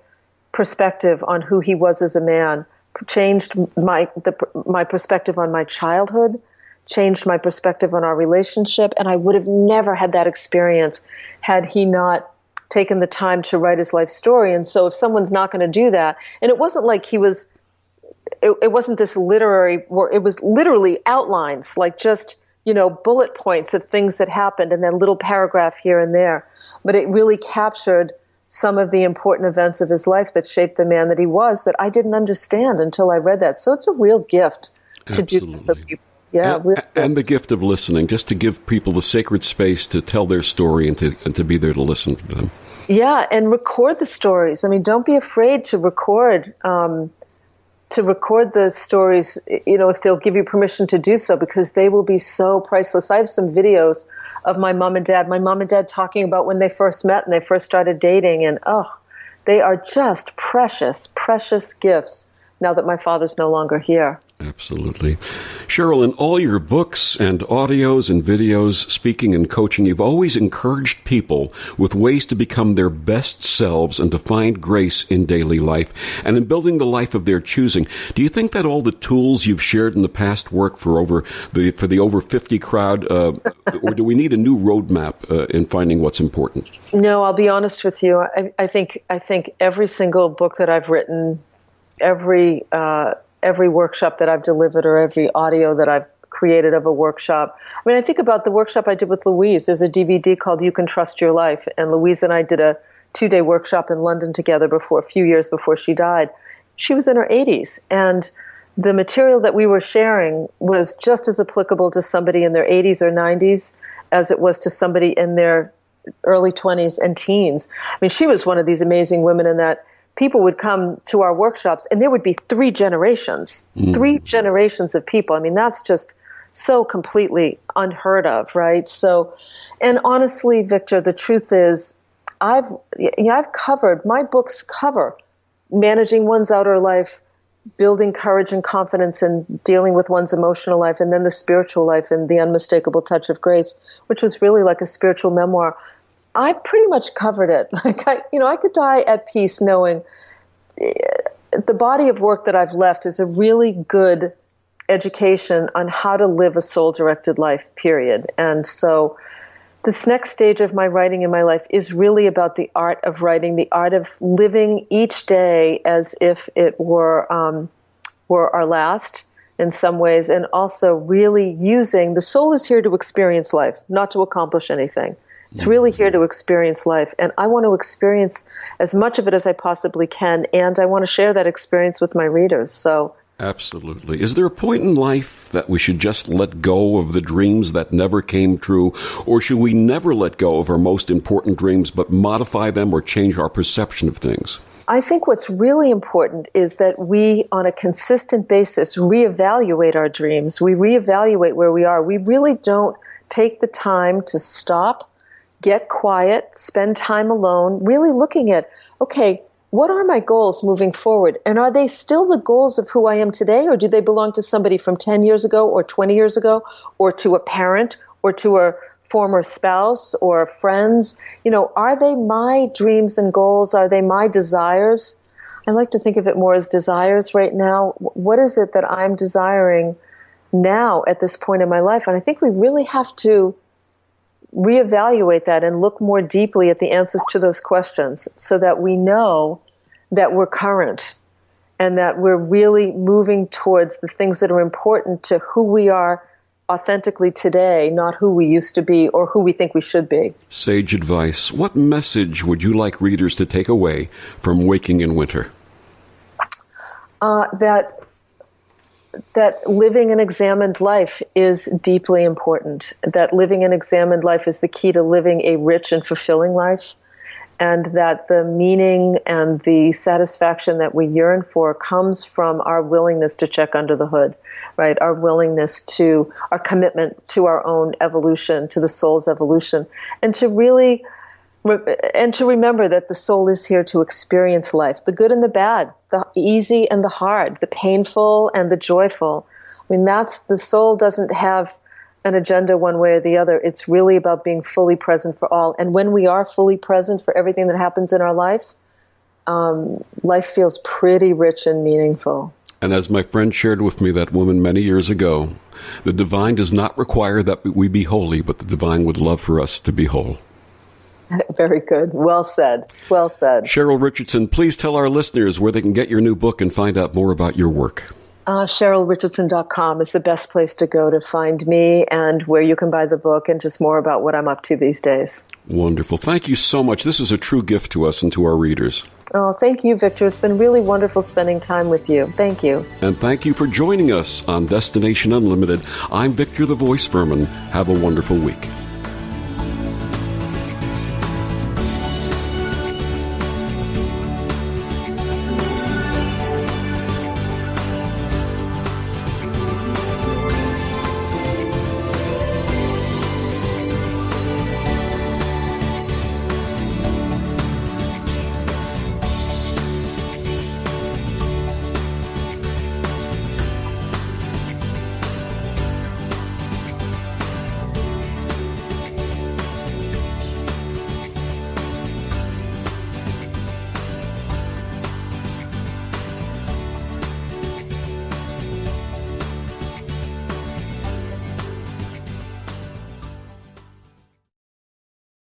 perspective on who he was as a man, changed my perspective on my childhood, changed my perspective on our relationship, and I would have never had that experience had he not taken the time to write his life story. And so if someone's not going to do that, and it wasn't like it wasn't this literary, or it was literally outlines, like just, bullet points of things that happened and then little paragraph here and there. But it really captured some of the important events of his life that shaped the man that he was that I didn't understand until I read that. So it's a real gift to do that for people. Yeah, and the gift of listening, just to give people the sacred space to tell their story and to be there to listen to them. Yeah, and record the stories. I mean, don't be afraid to record the stories, if they'll give you permission to do so, because they will be so priceless. I have some videos of my mom and dad talking about when they first met and they first started dating, and they are just precious, precious gifts now that my father's no longer here. Absolutely. Cheryl, in all your books and audios and videos, speaking and coaching, you've always encouraged people with ways to become their best selves and to find grace in daily life and in building the life of their choosing. Do you think that all the tools you've shared in the past work for the over 50 crowd, or do we need a new roadmap in finding what's important? No, I'll be honest with you. I think every single book that I've written, every workshop that I've delivered or every audio that I've created of a workshop. I mean, I think about the workshop I did with Louise. There's a DVD called You Can Trust Your Life. And Louise and I did a 2-day workshop in London together a few years before she died. She was in her 80s. And the material that we were sharing was just as applicable to somebody in their 80s or 90s as it was to somebody in their early 20s and teens. I mean, she was one of these amazing women in that people would come to our workshops and there would be 3 generations of people. I mean, that's just so completely unheard of, right? So, and honestly, Victor, the truth is my books cover managing one's outer life, building courage and confidence and dealing with one's emotional life, and then the spiritual life and the unmistakable touch of grace, which was really like a spiritual memoir. I pretty much covered it. Like I could die at peace knowing the body of work that I've left is a really good education on how to live a soul-directed life, period. And so this next stage of my writing in my life is really about the art of writing, the art of living each day as if it were our last in some ways, and also really using, the soul is here to experience life, not to accomplish anything. It's really here to experience life, and I want to experience as much of it as I possibly can, and I want to share that experience with my readers. So Absolutely. Is there a point in life that we should just let go of the dreams that never came true, or should we never let go of our most important dreams but modify them or change our perception of things? I think what's really important is that we, on a consistent basis, reevaluate our dreams. We reevaluate where we are. We really don't take the time to stop, get quiet, spend time alone, really looking at, okay, what are my goals moving forward? And are they still the goals of who I am today, or do they belong to somebody from 10 years ago or 20 years ago, or to a parent or to a former spouse or friends? You know, are they my dreams and goals? Are they my desires? I like to think of it more as desires right now. What is it that I'm desiring now at this point in my life? And I think we really have to reevaluate that and look more deeply at the answers to those questions so that we know that we're current and that we're really moving towards the things that are important to who we are authentically today, not who we used to be or who we think we should be. Sage advice. What message would you like readers to take away from Waking in Winter? That living an examined life is deeply important. That living an examined life is the key to living a rich and fulfilling life. And that the meaning and the satisfaction that we yearn for comes from our willingness to check under the hood, right? Our willingness to, our commitment to our own evolution, to the soul's evolution, and to really, and to remember that the soul is here to experience life, the good and the bad, the easy and the hard, the painful and the joyful. I mean, the soul doesn't have an agenda one way or the other. It's really about being fully present for all. And when we are fully present for everything that happens in our life, life feels pretty rich and meaningful. And as my friend shared with me, that woman many years ago, the divine does not require that we be holy, but the divine would love for us to be whole. Very good. Well said. Well said. Cheryl Richardson, please tell our listeners where they can get your new book and find out more about your work. CherylRichardson.com is the best place to go to find me and where you can buy the book and just more about what I'm up to these days. Wonderful. Thank you so much. This is a true gift to us and to our readers. Oh, thank you, Victor. It's been really wonderful spending time with you. Thank you. And thank you for joining us on Destination Unlimited. I'm Victor the Voice Furman. Have a wonderful week.